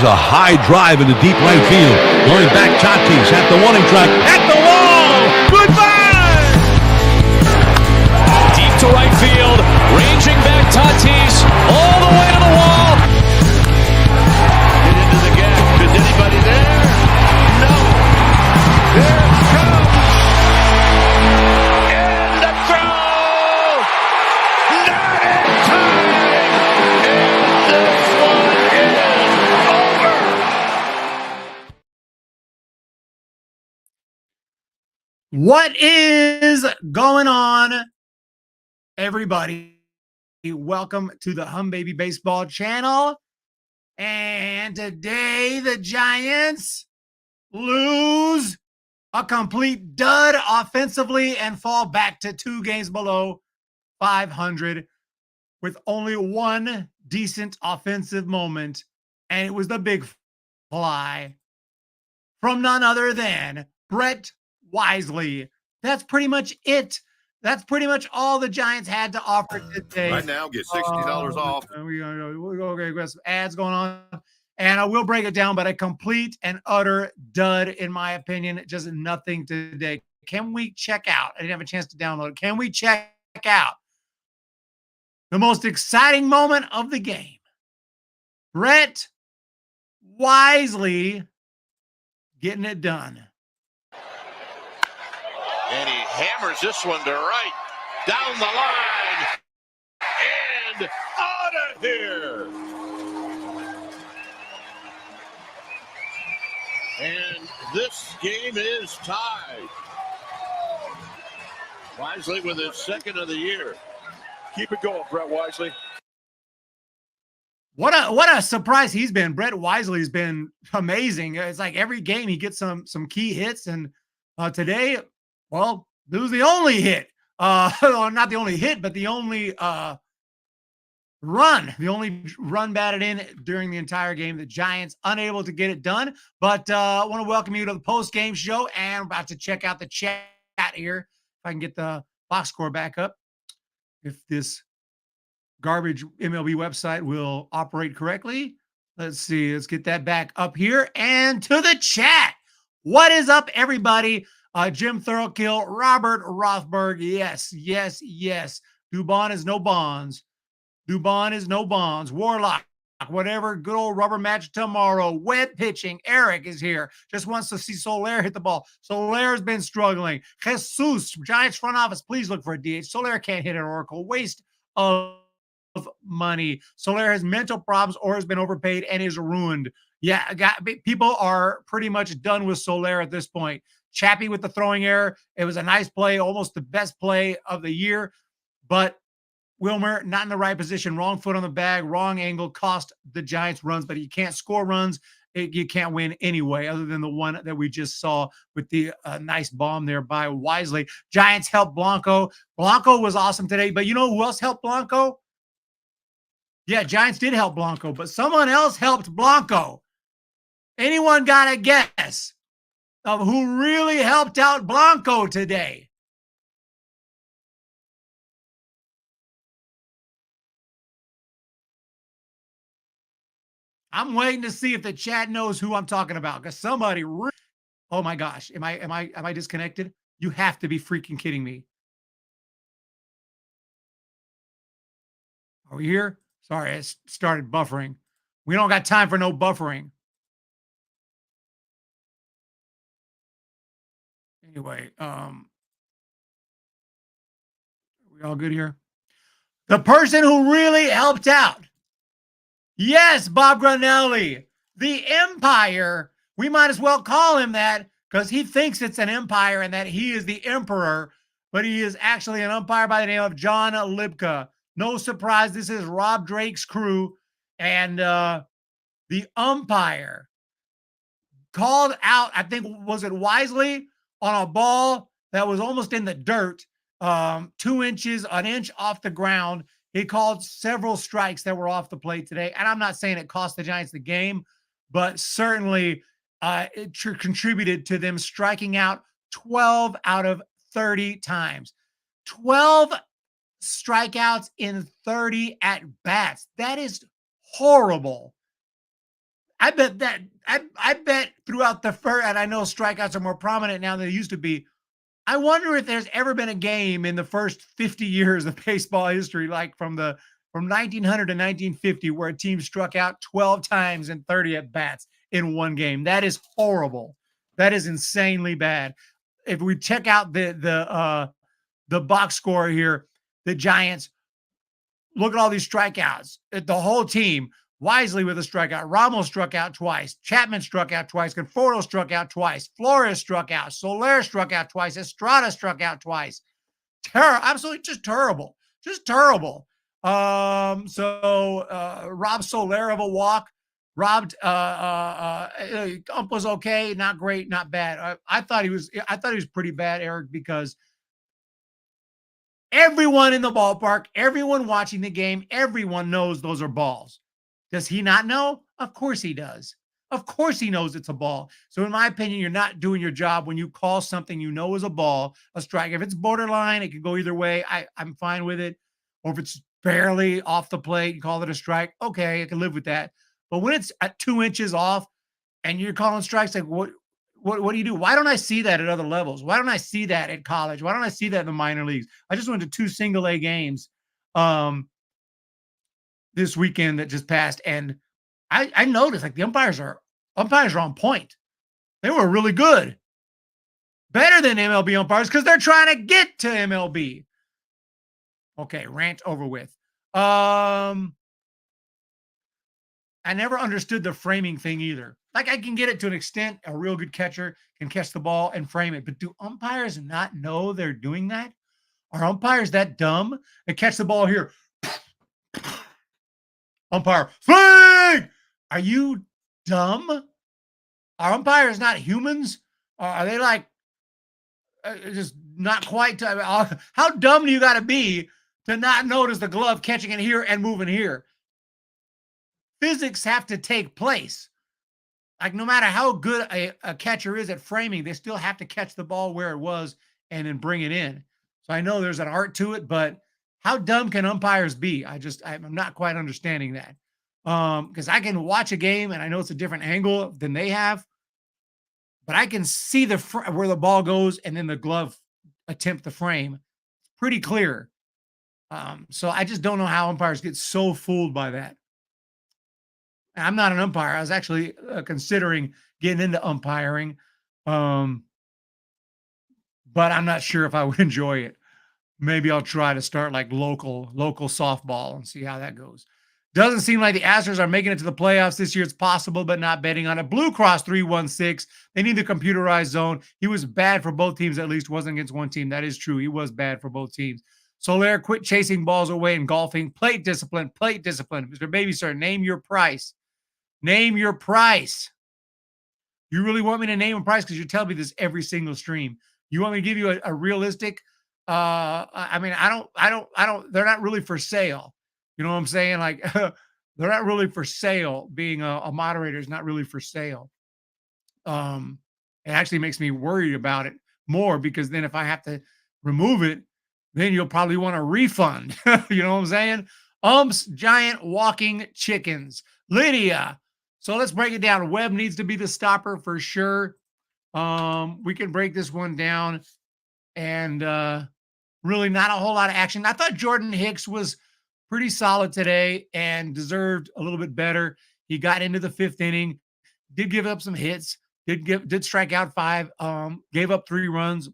a high drive into deep right field. Going back, Tatis at the warning track, at the wall. Goodbye! Deep to right field, ranging back Tatis, all the way to the wall. Get into the gap. Is anybody there? No. There it comes. And the throw. Not in time. And this one is over. What is going on, everybody? Welcome to the Humm Baby Baseball channel. And today the Giants lose, a complete dud offensively, and fall back to 2 games below 500 with only one decent offensive moment. And it was the big fly from none other than Brett Wisely. That's pretty much it. That's pretty much all the Giants had to offer today. Right now, get $60 off. We got some ads going on, and I will break it down, but a complete and utter dud, in my opinion. Just nothing today. Can we check out? I didn't have a chance to download it. Can we check out the most exciting moment of the game? Brett Wisely getting it done. And he hammers this one to right. Down the line. And out of here. And this game is tied. Wisely with his second of the year. Keep it going, Brett Wisely. What a surprise he's been. Brett Wisely's been amazing. It's like every game he gets some key hits, and today, well, this was the only hit. Not the only hit, but the only run batted in during the entire game. The Giants unable to get it done. But I want to welcome you to the post-game show, and I'm about to check out the chat here. If I can get the box score back up. If this garbage MLB website will operate correctly. Let's see. Let's get that back up here and to the chat. What is up, everybody? Jim Thorokill, Robert Rothberg. Yes, yes, yes. Dubon is no bonds. Dubon is no bonds. Warlock, whatever. Good old rubber match tomorrow. Wet pitching. Eric is here. Just wants to see Soler hit the ball. Soler's been struggling. Jesus, Giants front office, please look for a DH. Soler can't hit an Oracle. Waste of money. Soler has mental problems or has been overpaid and is ruined. Yeah, people are pretty much done with Soler at this point. Chappie with the throwing error. It was a nice play, almost the best play of the year. But Wilmer, not in the right position, wrong foot on the bag, wrong angle, cost the Giants runs. But you can't score runs. You can't win anyway, other than the one that we just saw with the nice bomb there by Wisely. Giants helped Blanco. Blanco was awesome today. But you know who else helped Blanco? Yeah, Giants did help Blanco, but someone else helped Blanco. Anyone got a guess of who really helped out Blanco today? I'm waiting to see if the chat knows who I'm talking about, because somebody oh my gosh, am I disconnected? You have to be freaking kidding me. Are we here? Sorry, it started buffering. We don't got time for no buffering. Anyway, we all good here? The person who really helped out. Yes, Bob Granelli, the Empire. We might as well call him that because he thinks it's an empire and that he is the emperor, but he is actually an umpire by the name of John Lipka. No surprise, this is Rob Drake's crew, and the umpire called out, I think, was it Wisely, on a ball that was almost in the dirt, 2 inches, an inch off the ground. He called several strikes that were off the plate today, and I'm not saying it cost the Giants the game, but certainly it contributed to them striking out 12 out of 30 times. 12 strikeouts in 30 at-bats. That is horrible. I bet that I bet throughout the first, and I know strikeouts are more prominent now than they used to be. I wonder if there's ever been a game in the first 50 years of baseball history, like from 1900 to 1950, where a team struck out 12 times in 30 at bats in one game. That is horrible. That is insanely bad. If we check out the box score here, the Giants, look at all these strikeouts. The whole team, Wisely with a strikeout. Ramos struck out twice. Chapman struck out twice. Conforto struck out twice. Flores struck out. Soler struck out twice. Estrada struck out twice. Absolutely just terrible. Just terrible. Rob Soler of a walk. Ump was okay, not great, not bad. I thought he was pretty bad, Eric, because everyone in the ballpark, everyone watching the game, everyone knows those are balls. Does he not know? Of course he does. Of course he knows it's a ball. So in my opinion, you're not doing your job when you call something you know is a ball, a strike. If it's borderline, it can go either way. I'm fine with it. Or if it's barely off the plate, you call it a strike. Okay, I can live with that. But when it's at 2 inches off and you're calling strikes, like what do you do? Why don't I see that at other levels? Why don't I see that at college? Why don't I see that in the minor leagues? I just went to 2 single A games this weekend that just passed, and I noticed like the umpires are on point. They were really good, better than MLB umpires because they're trying to get to MLB. Okay, rant over with. I never understood the framing thing either. Like I can get it to an extent. A real good catcher can catch the ball and frame it, but do umpires not know they're doing that? Are umpires that dumb? They catch the ball here. Umpire, swing! Are you dumb? Are umpires not humans? Are they like just not quite? How dumb do you got to be to not notice the glove catching it here and moving here? Physics have to take place. Like no matter how good a catcher is at framing, they still have to catch the ball where it was and then bring it in. So I know there's an art to it, but how dumb can umpires be? I'm not quite understanding that. Because I can watch a game and I know it's a different angle than they have, but I can see where the ball goes and then the glove attempt the frame. Pretty clear. So I just don't know how umpires get so fooled by that. I'm not an umpire. I was actually considering getting into umpiring, but I'm not sure if I would enjoy it. Maybe I'll try to start like local softball and see how that goes. Doesn't seem like the Astros are making it to the playoffs this year. It's possible, but not betting on it. Blue Cross 316. They need the computerized zone. He was bad for both teams, at least wasn't against one team. That is true. He was bad for both teams. Soler, quit chasing balls away and golfing. Plate discipline. Mr. Baby Sir, name your price. Name your price. You really want me to name a price because you tell me this every single stream. You want me to give you a realistic? I mean, I don't. They're not really for sale. You know what I'm saying? Like they're not really for sale. Being a moderator is not really for sale. It actually makes me worried about it more because then if I have to remove it, then you'll probably want a refund. You know what I'm saying? Giant walking chickens. Lydia. So let's break it down. Webb needs to be the stopper for sure. We can break this one down and really not a whole lot of action. I thought Jordan Hicks was pretty solid today and deserved a little bit better. He got into the 5th inning, did give up some hits, did strike out 5, gave up 3 runs,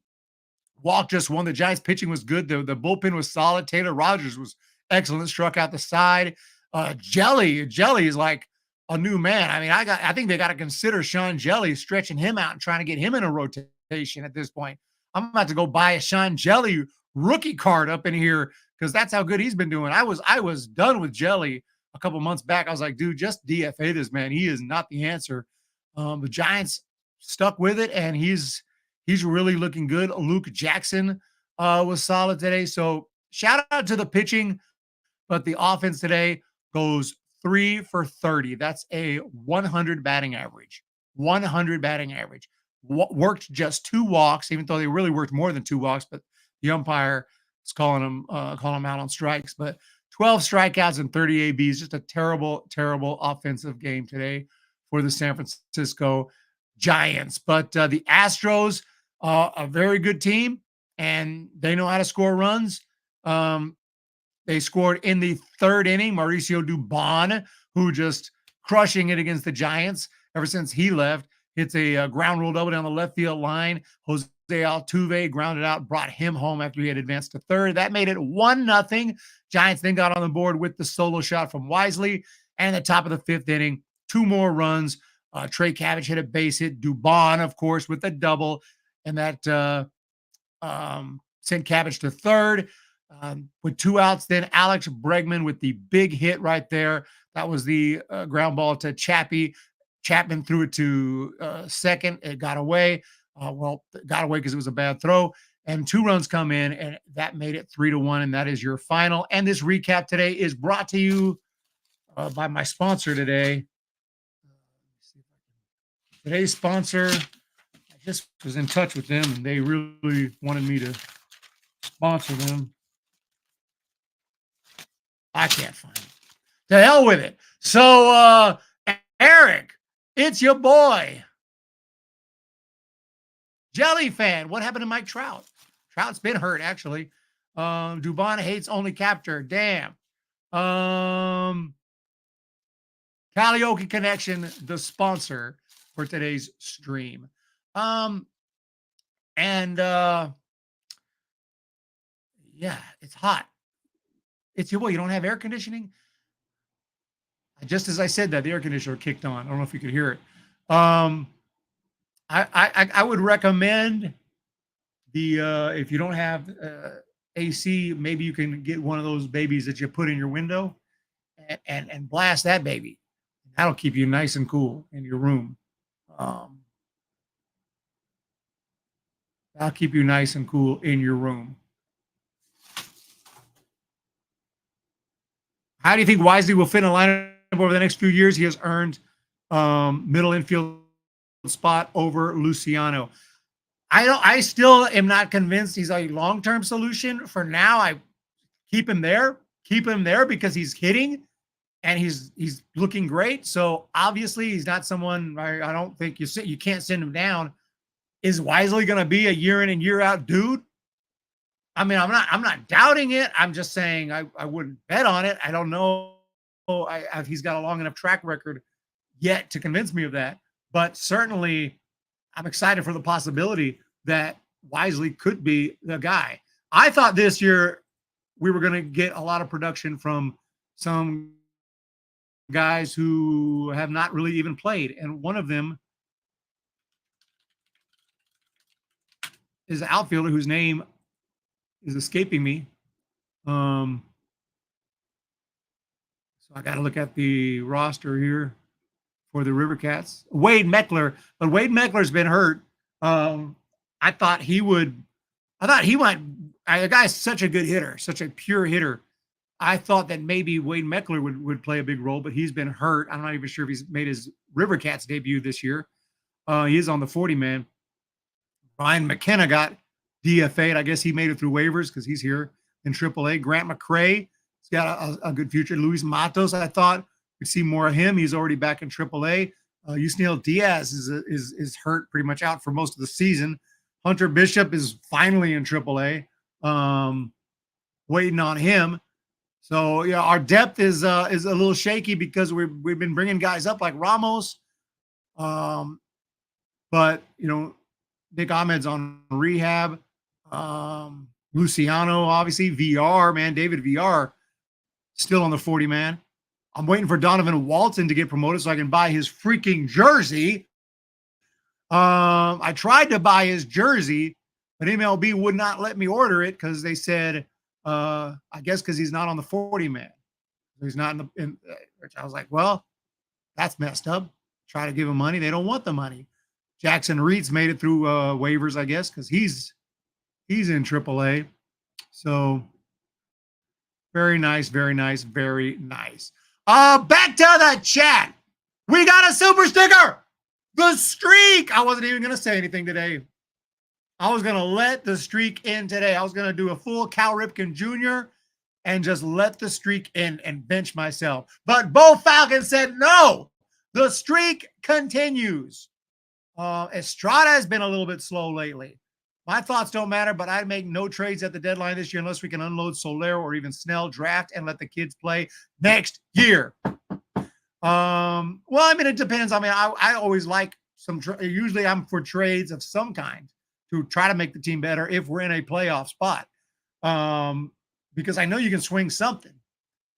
walked just 1. The Giants pitching was good. The bullpen was solid. Taylor Rogers was excellent, struck out the side. Jelly is like a new man. I mean, I think they got to consider Sean Jelly, stretching him out and trying to get him in a rotation at this point. I'm about to go buy a Sean Jelly rookie card up in here because that's how good he's been doing. I was done with Jelly a couple months back. I was like, dude, just DFA this man. He is not the answer. The Giants stuck with it, and he's really looking good. Luke Jackson was solid today. So shout out to the pitching, but the offense today goes 3 for 30. That's a 100 batting average. 100 batting average. Worked just 2 walks, even though they really worked more than 2 walks, but the umpire is calling them out on strikes. But 12 strikeouts and 30 ABs, just a terrible, terrible offensive game today for the San Francisco Giants. But the Astros, a very good team, and they know how to score runs. They scored in the third inning. Mauricio Dubon, who just crushing it against the Giants ever since he left, hits a ground rule double down the left field line. Jose Altuve grounded out, brought him home after he had advanced to third. That made it 1-0. Giants then got on the board with the solo shot from Wisely. And at the top of the fifth inning, 2 more runs. Trey Cabbage hit a base hit. Dubon, of course, with a double. And that sent Cabbage to third. With 2 outs, then Alex Bregman with the big hit right there. That was the ground ball to Chappie. Chapman threw it to second. It got away. It got away because it was a bad throw. And 2 runs come in, and that made it 3-1. And that is your final. And this recap today is brought to you by my sponsor today. Today's sponsor, I just was in touch with them, and they really wanted me to sponsor them. I can't find it. To hell with it. So, Eric, it's your boy. Jelly fan. What happened to Mike Trout? Trout's been hurt, actually. Dubon hates only capture. Damn. Karaoke Connection, the sponsor for today's stream. Yeah, it's hot. It's your boy. You don't have air conditioning? Just as I said that, the air conditioner kicked on. I don't know if you could hear it. I would recommend if you don't have AC, maybe you can get one of those babies that you put in your window and blast that baby. That'll keep you nice and cool in your room. That'll keep you nice and cool in your room. How do you think Wisely will fit in a lineup over the next few years? He has earned middle infield spot over Luciano. I still am not convinced he's a long-term solution. For now, I keep him there. Keep him there because he's hitting and he's looking great. So obviously he's not someone I don't think you can't send him down. Is Wisely going to be a year in and year out dude? I mean, I'm not doubting it. I'm just saying I wouldn't bet on it. I don't know if he's got a long enough track record yet to convince me of that. But certainly I'm excited for the possibility that Wisely could be the guy. I thought this year we were going to get a lot of production from some guys who have not really even played. And one of them is an outfielder whose name is escaping me. So I got to look at the roster here for the River Cats. Wade Meckler, but Wade Meckler's been hurt. I thought he might. The guy's such a good hitter, such a pure hitter. I thought that maybe Wade Meckler would play a big role, but he's been hurt. I'm not even sure if he's made his River Cats debut this year. He is on the 40-man. Ryan McKenna got DFA'd. I guess he made it through waivers because he's here in AAA. Grant McCray, he's got a good future. Luis Matos, I thought we'd see more of him. He's already back in AAA. Yusniel Diaz is hurt, pretty much out for most of the season. Hunter Bishop is finally in AAA. Waiting on him. So yeah, our depth is a little shaky because we've been bringing guys up like Ramos. But Nick Ahmed's on rehab. Luciano, obviously, VR, man, David VR, still on the 40-man. I'm waiting for Donovan Walton to get promoted so I can buy his freaking jersey. I tried to buy his jersey, but MLB would not let me order it because they said, I guess because he's not on the 40-man. He's not in which I was like, well, that's messed up. Try to give him money. They don't want the money. Jackson Reed's made it through waivers, I guess, because he's in AAA. So very nice, very nice, very nice. Back to the chat. We got a super sticker. The streak. I wasn't even going to say anything today. I was going to let the streak in today. I was going to do a full Cal Ripken Jr. and just let the streak in and bench myself. But Bo Falcon said, no, The streak continues. Estrada has been a little bit slow lately. My thoughts don't matter, but I'd make no trades at the deadline this year unless we can unload Solero or even Snell, draft, and let the kids play next year. Well, I mean, it depends. I mean, I always like usually I'm for trades of some kind to try to make the team better if we're in a playoff spot. Because I know you can swing something.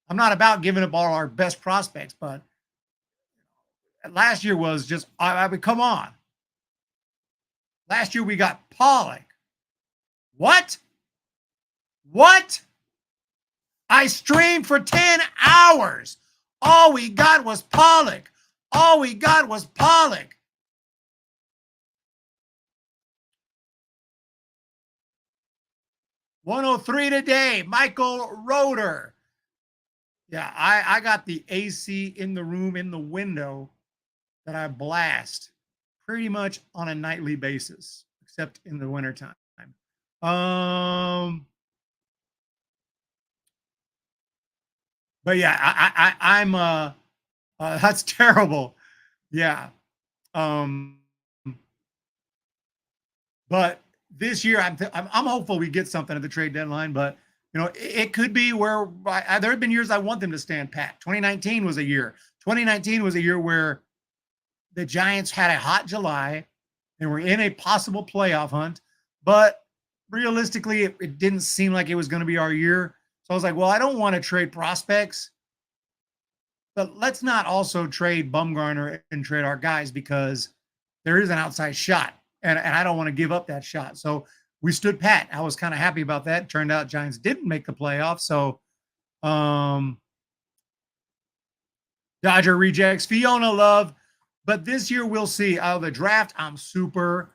I'm not about giving up all our best prospects, but last year was just, I mean, come on. Last year we got Pollock. What? I streamed for 10 hours. All we got was Pollock. 103 today, Michael Roeder. Yeah, I got the AC in the room, in the window that I blast pretty much on a nightly basis, except in the wintertime. But yeah, I'm that's terrible. Yeah. But this year I'm hopeful we get something at the trade deadline, but you know, it could be where there have been years I want them to stand pat. 2019 was a year. 2019 was a year where the Giants had a hot July and were in a possible playoff hunt, but realistically, it didn't seem like it was going to be our year. So I was like, well, I don't want to trade prospects, but let's not also trade Bumgarner and trade our guys because there is an outside shot, and I don't want to give up that shot. So we stood pat. I was kind of happy about that. Turned out Giants didn't make the playoffs. So Dodger rejects Fiona Love. But this year we'll see. Out of the draft, I'm super.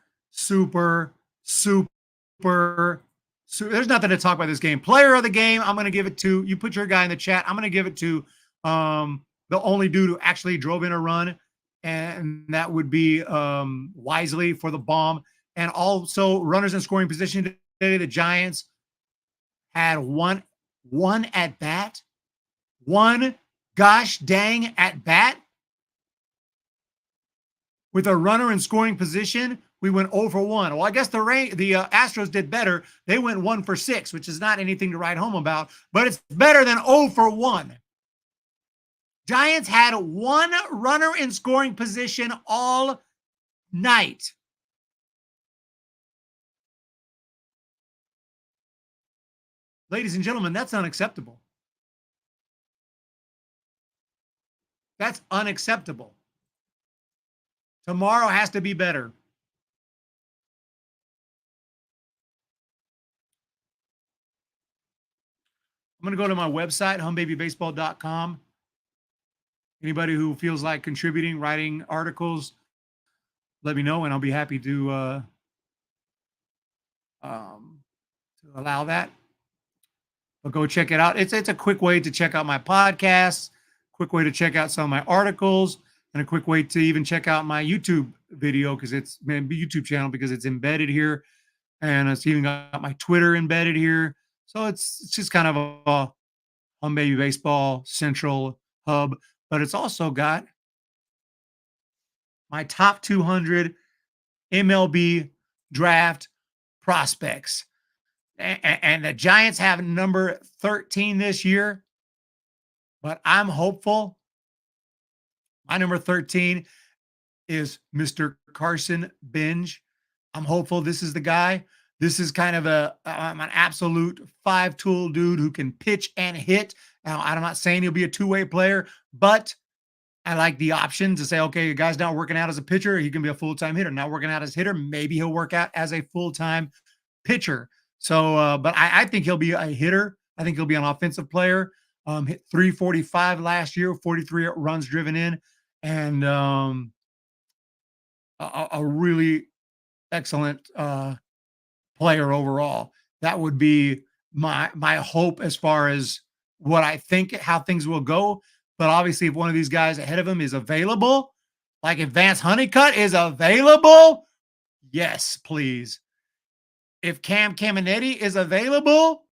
There's nothing to talk about this game. Player of the game, I'm going to give it to, you put your guy in the chat, I'm going to give it to the only dude who actually drove in a run, and that would be Wisely for the bomb. And also runners in scoring position today, the Giants had one at bat. One gosh dang at bat. With a runner in scoring position, we went 0 for 1. Well, I guess the Astros did better. They went 1 for 6, which is not anything to write home about, but it's better than 0 for 1. Giants had one runner in scoring position all night. Ladies and gentlemen, that's unacceptable. That's unacceptable. Tomorrow has to be better. I'm going to go to my website, humbabybaseball.com. Anybody who feels like contributing, writing articles, let me know, and I'll be happy to allow that. But go check it out. It's a quick way to check out my podcasts, quick way to check out some of my articles, and a quick way to even check out my YouTube video because it's my YouTube channel because it's embedded here, and it's even got my Twitter embedded here. So it's just kind of a Humm Baby Baseball central hub, but it's also got my top 200 MLB draft prospects. And the Giants have number 13 this year, but I'm hopeful. My number 13 is Mr. Carson Benj. I'm hopeful this is the guy. This is kind of an absolute five-tool dude who can pitch and hit. Now, I'm not saying he'll be a two-way player, but I like the option to say, okay, the guy's not working out as a pitcher. He can be a full-time hitter. Not working out as a hitter. Maybe he'll work out as a full-time pitcher. So, but I think he'll be a hitter. I think he'll be an offensive player. Hit 345 last year, 43 runs driven in, and a really excellent player overall. That would be my hope as far as what I think how things will go. But obviously, if one of these guys ahead of him is available, like if Vance Honeycutt is available, yes, please. If Cam Caminetti is available,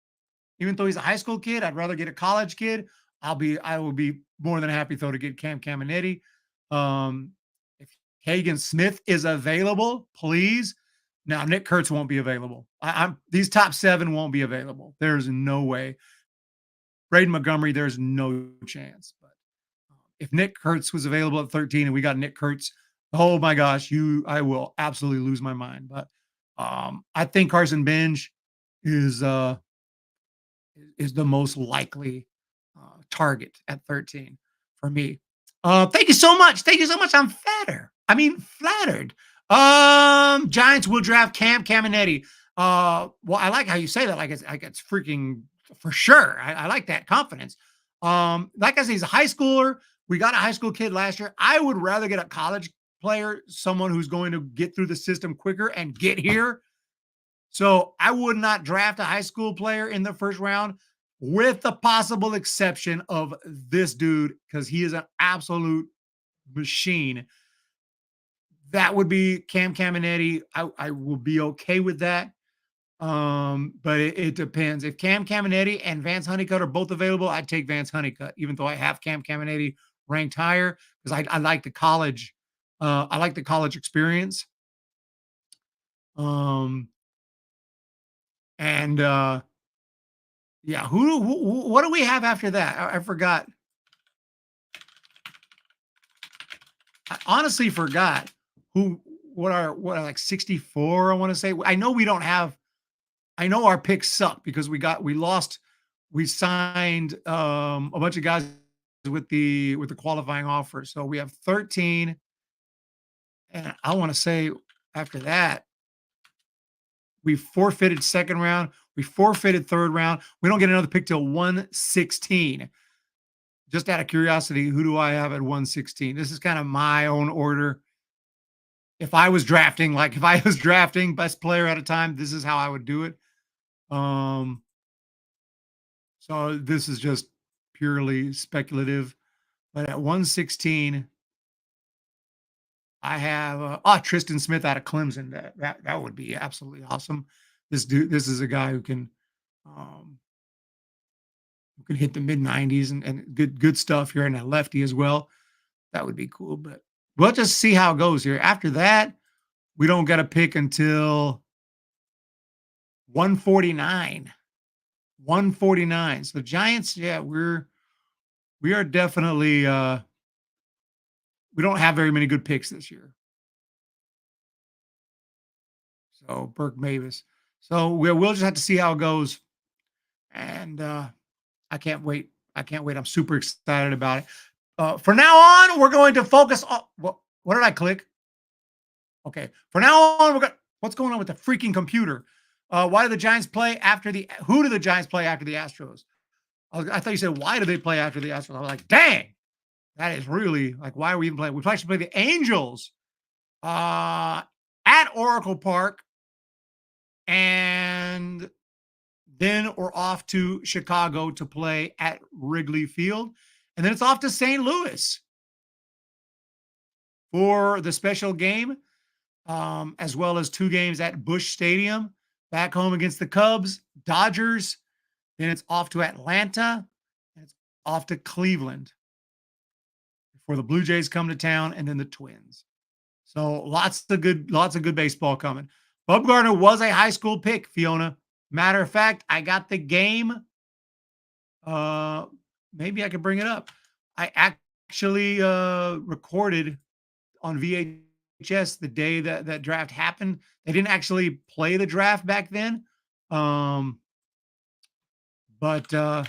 even though he's a high school kid, I'd rather get a college kid. I will be more than happy though to get Cam Caminetti. If Hagen Smith is available, please. Now, Nick Kurtz won't be available. These top 7 won't be available. There's no way. Braden Montgomery, there's no chance. But if Nick Kurtz was available at 13 and we got Nick Kurtz, oh my gosh, I will absolutely lose my mind. But I think Carson Bench is the most likely target at 13 for me. Thank you so much. Thank you so much. I'm flattered. Giants will draft Cam Caminetti. Well, I like how you say that. Like it's freaking for sure. I like that confidence. Like I said, he's a high schooler. We got a high school kid last year. I would rather get a college player, someone who's going to get through the system quicker and get here. So I would not draft a high school player in the first round, with the possible exception of this dude, because he is an absolute machine. That would be Cam Caminetti. I will be okay with that. But it depends. If Cam Caminetti and Vance Honeycutt are both available, I'd take Vance Honeycutt, even though I have Cam Caminetti ranked higher, because I like the college. I like the college experience. Yeah, what do we have after that? I forgot. I honestly forgot what are like 64, I want to say. I know we don't have, I know our picks suck because we signed a bunch of guys with the qualifying offer. So we have 13. And I want to say after that, we forfeited second round. We forfeited third round. We don't get another pick till 116. Just out of curiosity, who do I have at 116? This is kind of my own order. If I was drafting best player at a time, this is how I would do it. So this is just purely speculative. But at 116, I have Tristan Smith out of Clemson. That would be absolutely awesome. This is a guy who can hit the mid 90s and good stuff here, and a lefty as well. That would be cool. But we'll just see how it goes here. After that, we don't get a pick until 149. 149. So the Giants, yeah, we are definitely we don't have very many good picks this year. So Burke Mavis. So we'll just have to see how it goes. And I can't wait. I'm super excited about it. For now on, we're going to focus on what did I click? Okay. For now on, what's going on with the freaking computer? Why do the Giants play after who do the Giants play after the Astros? I thought you said, why do they play after the Astros? I was like, dang, that is really like, why are we even playing? We actually play the Angels at Oracle Park. And then we're off to Chicago to play at Wrigley Field. And then it's off to St. Louis for the special game, as well as 2 games at Busch Stadium, back home against the Cubs, Dodgers. Then it's off to Atlanta, and it's off to Cleveland before the Blue Jays come to town, and then the Twins. So lots of good baseball coming. Bumgarner was a high school pick, Fiona. Matter of fact, I got the game. Maybe I could bring it up. I actually recorded on VHS the day that draft happened. They didn't actually play the draft back then. But I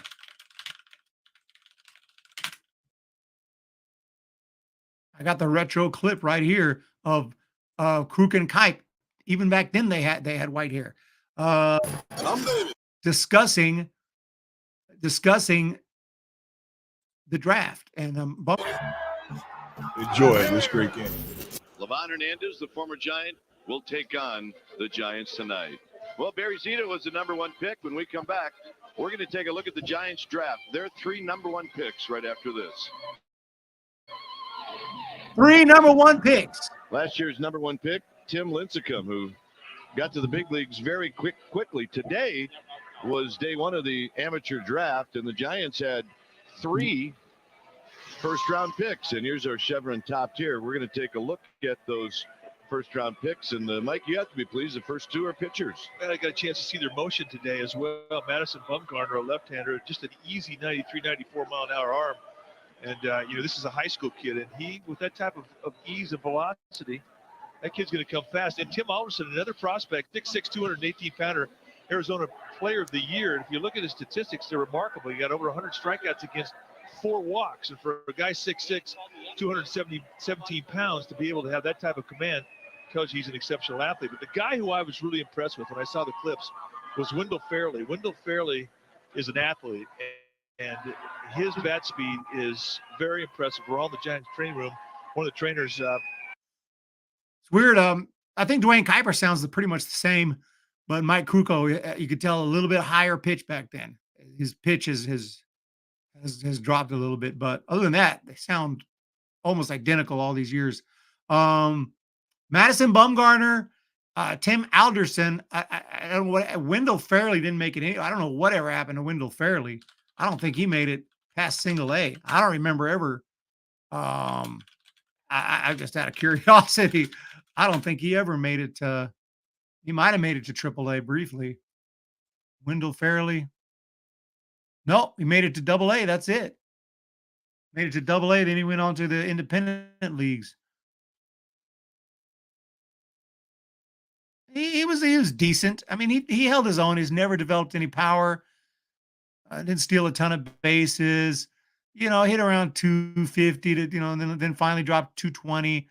got the retro clip right here of Kruk and Kuyp. Even back then, they had white hair. Discussing the draft, and Enjoy this great game. Levon Hernandez, the former Giant, will take on the Giants tonight. Well, Barry Zito was the #1 pick. When we come back, we're going to take a look at the Giants draft. Their 3 #1 picks right after this. 3 #1 picks. Last year's #1 pick, Tim Lincecum, who got to the big leagues very quickly. Today was day 1 of the amateur draft, and the Giants had 3 first-round picks. And here's our Chevron top tier. We're going to take a look at those first-round picks. And Mike, you have to be pleased. The first two are pitchers. I got a chance to see their motion today as well. Madison Bumgarner, a left-hander, just an easy 93, 94-mile-an-hour arm. And, this is a high school kid. And he, with that type of ease and velocity, that kid's going to come fast. And Tim Alderson, another prospect, 6'6", 218-pounder, Arizona Player of the Year. And if you look at his statistics, they're remarkable. He got over 100 strikeouts against 4 walks. And for a guy 6'6", 217 pounds to be able to have that type of command tells you he's an exceptional athlete. But the guy who I was really impressed with when I saw the clips was Wendell Fairley. Wendell Fairley is an athlete, and his bat speed is very impressive. We're all in the Giants training room. One of the trainers. It's weird. I think Dwayne Kuiper sounds pretty much the same, but Mike Krukow, you could tell a little bit higher pitch back then. His pitch has dropped a little bit, but other than that, they sound almost identical all these years. Madison Bumgarner, Tim Alderson. I don't know what Wendell Fairley didn't make it. I don't know whatever happened to Wendell Fairley. I don't think he made it past single A. I don't remember ever. I just out of curiosity, I don't think he ever made it to. He might have made it to Triple A briefly. Wendell Fairley. Nope, he made it to Double A. That's it. Made it to Double A. Then he went on to the independent leagues. He was decent. I mean, he held his own. He's never developed any power. Didn't steal a ton of bases. Hit around 250 to, and then finally dropped 220.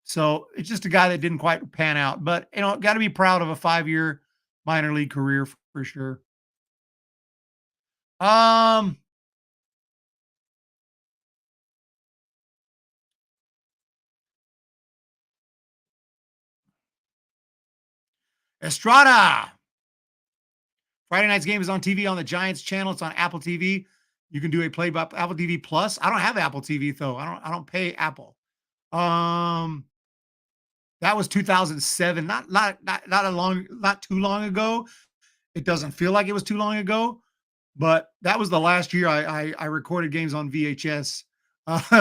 So it's just a guy that didn't quite pan out. But, got to be proud of a 5-year minor league career for sure. Estrada. Friday night's game is on TV on the Giants channel. It's on Apple TV. You can do a play by Apple TV Plus. I don't have Apple TV though. I don't pay Apple. That was 2007. Not too long ago. It doesn't feel like it was too long ago, but that was the last year I recorded games on VHS.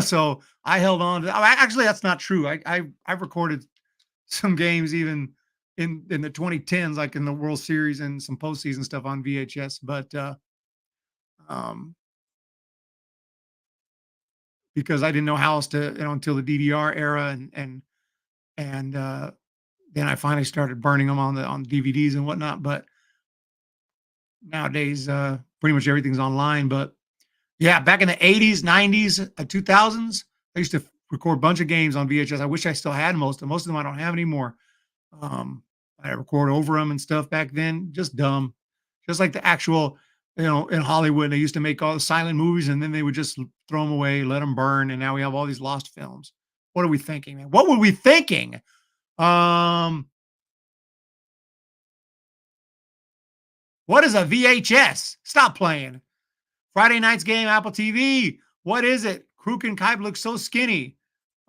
So I held on to. Actually, that's not true. I've recorded some games even in the 2010s, like in the World Series and some postseason stuff on VHS, but because I didn't know how else to, until the DVR era, and then I finally started burning them on DVDs and whatnot. But nowadays, pretty much everything's online. But yeah, back in the 80s, 90s, 2000s, I used to record a bunch of games on VHS. I wish I still had most of them I don't have anymore. I record over them and stuff back then. Just dumb. Just like the actual, in Hollywood, they used to make all the silent movies and then they would just throw them away, let them burn. And now we have all these lost films. What are we thinking, man? What were we thinking? What is a VHS? Stop playing. Friday night's game, Apple TV. What is it? Kruk and Kuip look so skinny.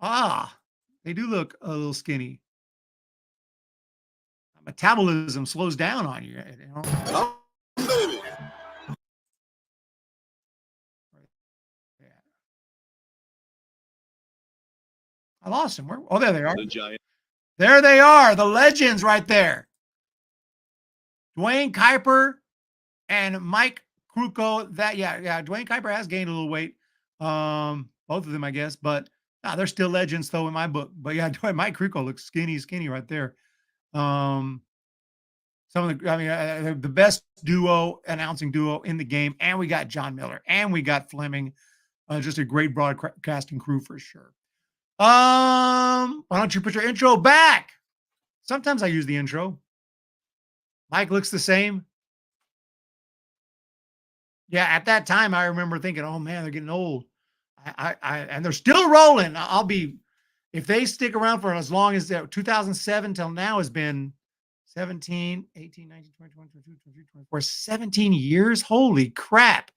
They do look a little skinny. Metabolism slows down on you. Oh, baby. Yeah. I lost them. Oh, there they are. The Giants. There they are. The legends right there. Dwayne Kuiper and Mike Krukow. Dwayne Kuiper has gained a little weight. Both of them, I guess, but they're still legends though in my book. But yeah, Mike Krukow looks skinny right there. Some of the best announcing duo in the game, and we got John Miller, and we got Fleming. Just a great broadcasting crew for sure. Why don't you put your intro back? Sometimes I use the intro. Mike looks the same. Yeah, at that time I remember thinking, "Oh man, they're getting old." And they're still rolling. If they stick around for as long as 2007 till now has been 17, 18, 19, 20, 21, 22, 23, 24, 17 years. Holy crap.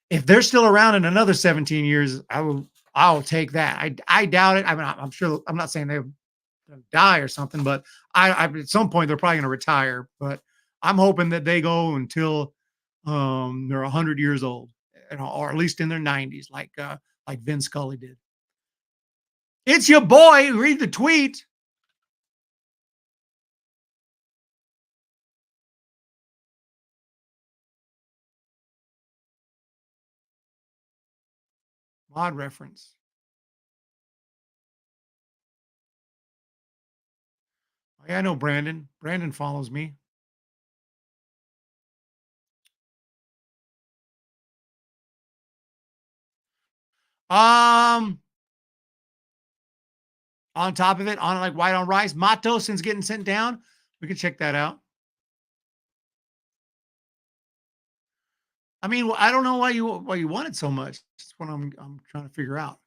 If they're still around in another 17 years, I'll take that. I doubt it. I mean, I'm sure, I'm not saying they're going to die or something, but at some point they're probably going to retire, but I'm hoping that they go until they're 100 years old, or at least in their 90s, like like Vin Scully did. It's your boy. Read the tweet. Mod reference. Yeah, I know Brandon. Brandon follows me. On top of it, on like white on rice, Matoson's getting sent down. We can check that out. I mean, I don't know why you want it so much. That's what I'm trying to figure out.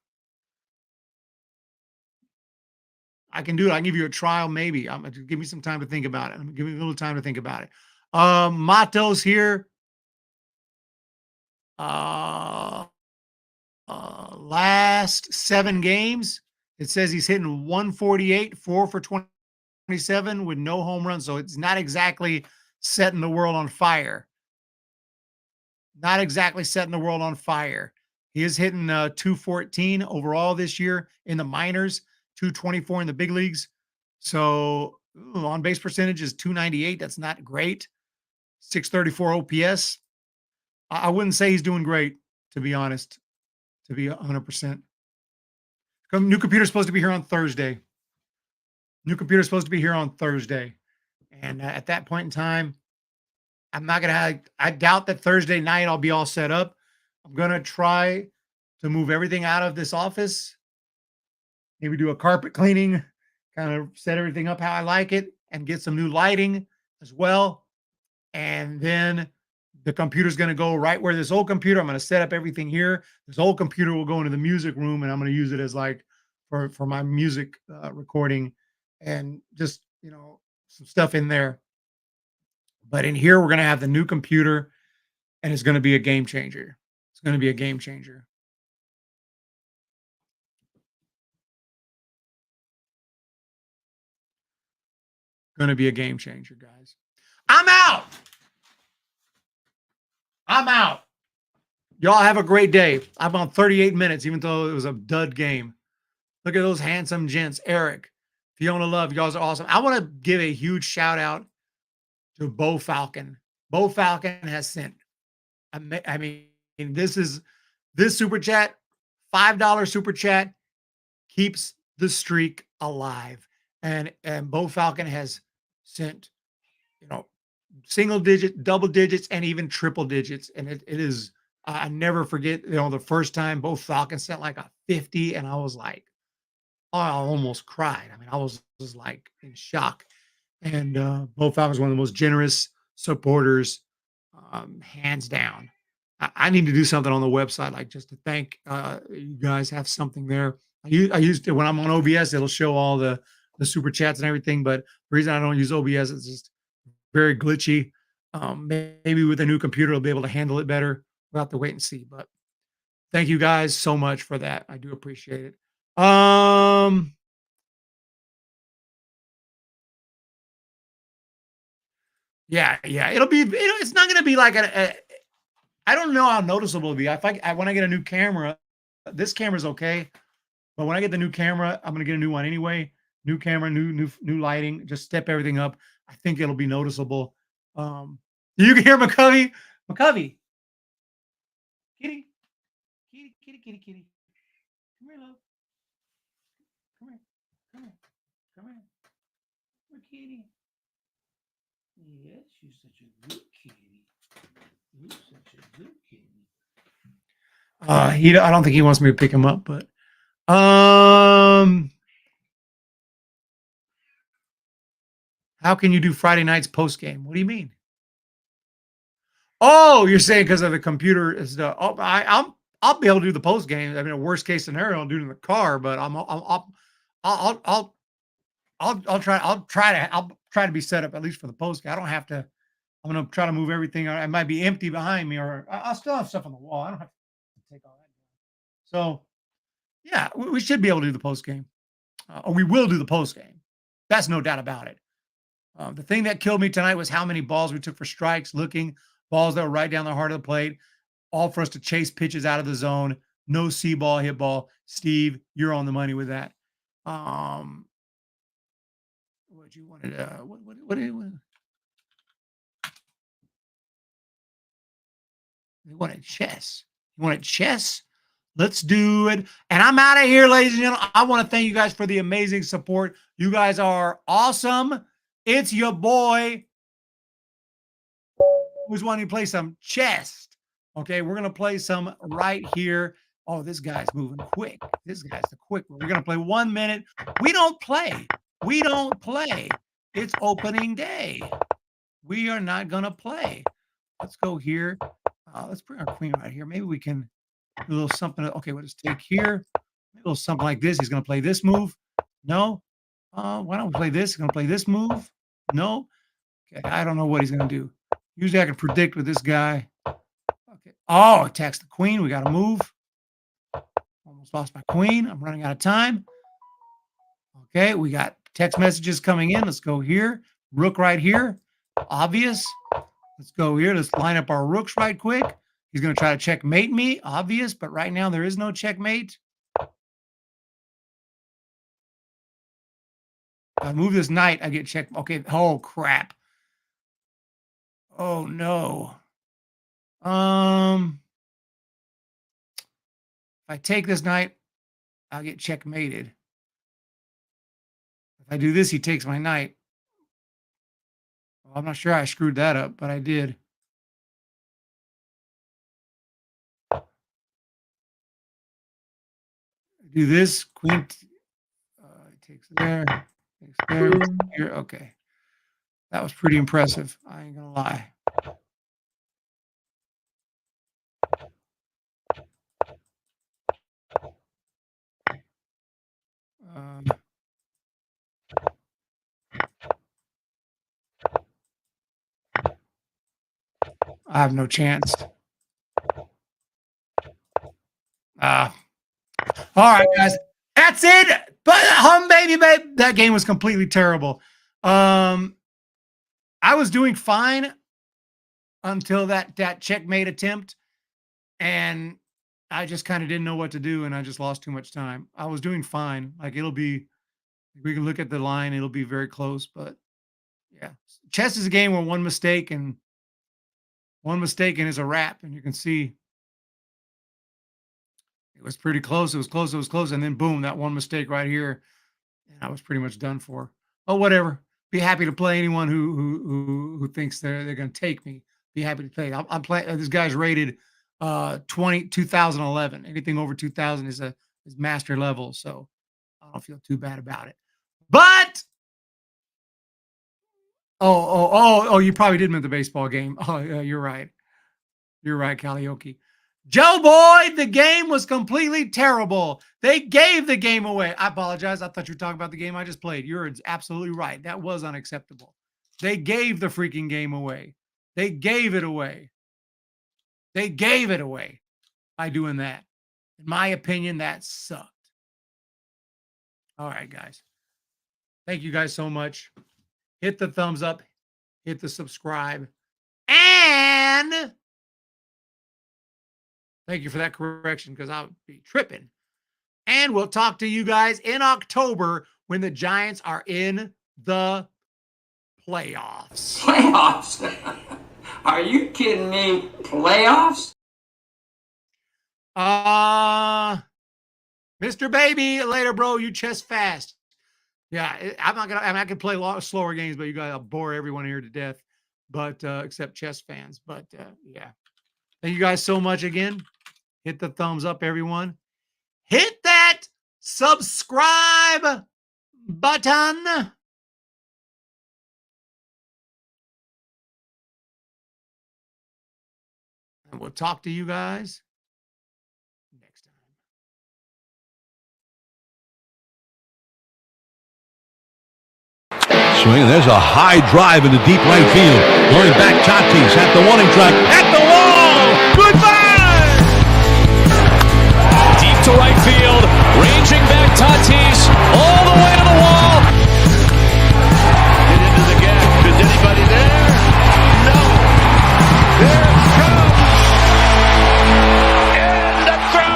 I can do it. I can give you a trial, maybe. Give me some time to think about it. Give me a little time to think about it. Matos here. Last 7 games, it says he's hitting 148, 4 for 27 with no home runs. So it's not exactly setting the world on fire. Not exactly setting the world on fire. He is hitting 214 overall this year in the minors, 224 in the big leagues. So on base percentage is 298. That's not great. 634 OPS. I wouldn't say he's doing great, to be honest, to be 100%. New computer's supposed to be here on Thursday. New computer's supposed to be here on Thursday. And at that point in time, I'm not going to have, I doubt that Thursday night I'll be all set up. I'm going to try to move everything out of this office. Maybe do a carpet cleaning, kind of set everything up how I like it, and get some new lighting as well. And then the computer's going to go right where this old computer. I'm going to set up everything here. This old computer will go into the music room, and I'm going to use it as like for my music recording and just, you know, some stuff in there. But in here, we're going to have the new computer, and it's going to be a game changer. It's going to be a game changer. Going to be a game changer, guys. I'm out. I'm out. Y'all have a great day. I'm on 38 minutes, even though it was a dud game. Look at those handsome gents. Eric, Fiona Love, you guys are awesome. I want to give a huge shout out to Bo Falcon. Bo Falcon has sent, I mean, this super chat, $5 super chat keeps the streak alive. And Bo Falcon has sent, you know, single digit, double digits, and even triple digits. And it is, I never forget, you know, the first time Bo Falcon sent like a 50, and I was like, oh, I almost cried. I mean, I was like in shock. And Bo Falcon is one of the most generous supporters, hands down. I need to do something on the website, like just to thank you guys. Have something there. I used to, when I'm on OBS, it'll show all the super chats and everything. But the reason I don't use OBS is just very glitchy. Maybe with a new computer, I'll be able to handle it better. We'll have to wait and see. But thank you guys so much for that. I do appreciate it. Yeah. It's not going to be like I don't know how noticeable it'll be. When I get a new camera, this camera's okay. But when I get the new camera, I'm going to get a new one anyway. New camera, new lighting, just step everything up. I think it'll be noticeable. You can hear McCovey. McCovey. Kitty. Come here, love. Come here. Come here, kitty. Yes, you're such a good kitty. You're such a good kitty. I don't think he wants me to pick him up, but how can you do Friday nights post game? What do you mean? Oh, you're saying because of the computer is the. Oh, I'll be able to do the post game. I mean, a worst case scenario, I'll do it in the car, but I'll try to be set up at least for the post game. I don't have to. I'm gonna try to move everything. It might be empty behind me, or I'll still have stuff on the wall. I don't have to take all that down. So, yeah, we should be able to do the post game, or we will do the post game. That's no doubt about it. The thing that killed me tonight was how many balls we took for strikes, looking balls that were right down the heart of the plate, all for us to chase pitches out of the zone. No C ball, hit ball. Steve, you're on the money with that. What you wanted? What you wanted? Chess. You wanted chess? Let's do it. And I'm out of here, ladies and gentlemen. I want to thank you guys for the amazing support. You guys are awesome. It's your boy who's wanting to play some chess. Okay, we're going to play some right here. Oh, this guy's moving quick. This guy's the quick one. We're going to play 1 minute. We don't play. We don't play. It's opening day. We are not going to play. Let's go here. Let's bring our queen right here. Maybe we can do a little something. Okay, we'll just take here. Maybe a little something like this. He's going to play this move. No. Why don't we play this? He's going to play this move. No. Okay, I don't know what he's going to do. Usually I can predict with this guy. Okay. Oh, attacks the queen. We got to move. Almost lost my queen. I'm running out of time. Okay, we got text messages coming in. Let's go here. Rook right here. Obvious. Let's go here. Let's line up our rooks right quick. He's going to try to checkmate me. Obvious, but right now there is no checkmate. If I move this knight, I get checked. Okay. Oh, crap. Oh, no. If I take this knight, I'll get checkmated. If I do this, he takes my knight. Well, I'm not sure I screwed that up, but I did. Do this, queen takes there, takes there, here. Okay, that was pretty impressive. I ain't gonna lie. I have no chance. All right, guys. That's it. But Humm, baby, that game was completely terrible. I was doing fine until that checkmate attempt, and I just kind of didn't know what to do, and I just lost too much time. I was doing fine. Like, it'll be, we can look at the line, it'll be very close, but yeah. Chess is a game where one mistake and it's a wrap, and you can see it was pretty close. It was close. It was close. And then boom, that one mistake right here. And I was pretty much done for. Oh, whatever. Be happy to play anyone who thinks they're going to take me. Be happy to play. I'm playing. This guy's rated 2011. Anything over 2000 is master level. So I don't feel too bad about it. But oh, you probably did mean the baseball game. Oh, yeah, you're right. You're right, Karaoke. Joe Boy, the game was completely terrible. They gave the game away. I apologize. I thought you were talking about the game I just played. You're absolutely right. That was unacceptable. They gave the freaking game away. They gave it away. They gave it away by doing that. In my opinion, that sucked. All right, guys. Thank you guys so much. Hit the thumbs up. Hit the subscribe. And thank you for that correction, because I would be tripping. And we'll talk to you guys in October when the Giants are in the playoffs. Playoffs? Are you kidding me? Playoffs? Mr. Baby, later, bro. You chess fast. Yeah, I'm not gonna. I mean, I can play a lot of slower games, but you gotta bore everyone here to death. But except chess fans. But yeah, thank you guys so much again. Hit the thumbs up, everyone. Hit that subscribe button. And we'll talk to you guys next time. Swing, there's a high drive into deep right field. Going back, Tatis at the warning track, at the wall. Goodbye! Deep to right field, ranging back Tatis, all the way to the wall. Get into the gap. Is anybody there? No. There it comes. And the throw.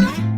Bye.